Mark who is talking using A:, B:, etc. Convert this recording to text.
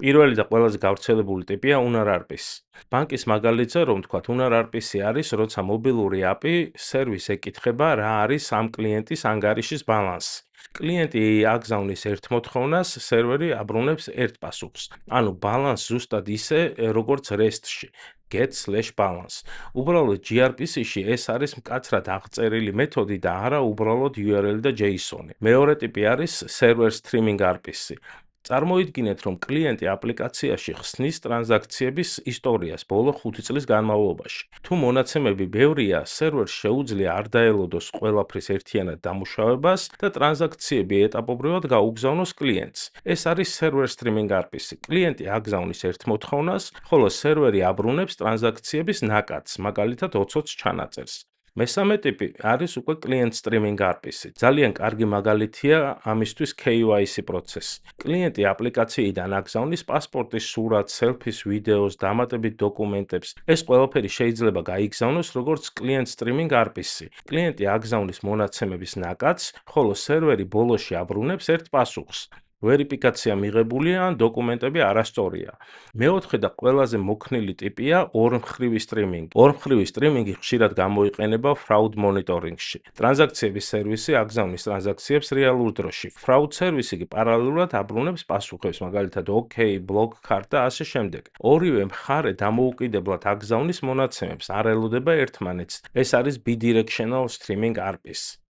A: პირველი და ყველაზე გავრცელებული ტიპია UnarRPC. ბანკის მაგალითზე რომ ვთქვათ, UnarRPC არის, როცა მობილური API სერვის ეკითხება, რა არის ამ კლიენტის ანგარიშის ბალანსი. კლიენტი აგზავნის ერთ მოთხოვნას, სერვერი აბრუნებს ერთ პასუხს. ანუ ბალანს ზუსტად ისე, როგორც REST-ში. get/balance. უბრალოდ gRPC-ში ეს არის მკაცრად აღწერილი მეთოდი და არა უბრალოდ URL და JSON-ი. მეორე ტიპი არის server streaming RPC. წარმოიდგინეთ, რომ კლიენტი აპლიკაციაში ხსნის ტრანზაქციების ისტორიას ბოლო 5 წლის განმავლობაში. თუ მონაცემები ბევრია, სერვერს შეუძლია არ დაელოდოს ყველაფრის ერთიანად დამუშავებას და ტრანზაქციები ეტაპობრივად გაუგზავნოს კლიენტს. ეს არის server streaming RPC. კლიენტი აგზავნის ერთ მოთხოვნას, ხოლო სერვერი აბრუნებს ტრანზაქციების ნაკადს, მაგალითად 20 ჩანაწერს. მესამე ტიპი არის უკვე client streaming RPC. ძალიან კარგი მაგალითია ამისთვის KYC პროცესი. კლიენტი აპლიკაციიდან აგზავნის პასპორტის სურათს, selfies, ვიდეოს, დამატებით დოკუმენტებს. ეს ყველაფერი შეიძლება გაიგზავნოს როგორც client streaming RPC. კლიენტი აგზავნის მონაცემების ნაკადს, ხოლო სერვერი ბოლოში აბრუნებს ერთ პასუხს. ვერიფიკაცია მიღებულია ან დოკუმენტები არასწორია. მეოთხე და ყველაზე მოქნილი ტიპია ორმხრივი სტრიმინგი. ორმხრივი სტრიმინგი ხშირად გამოიყენება fraud monitoring-ში. ტრანზაქციების სერვისი აგზავნის ტრანზაქციებს რეალურ დროში. fraud სერვისი კი პარალელურად აბრუნებს პასუხებს, მაგალითად OK, block card და ასე შემდეგ. ორივე მხარე დამოუკიდებლად აგზავნის მონაცემებს, არ ელოდება ერთმანეთს. ეს არის bidirectional streaming RPC.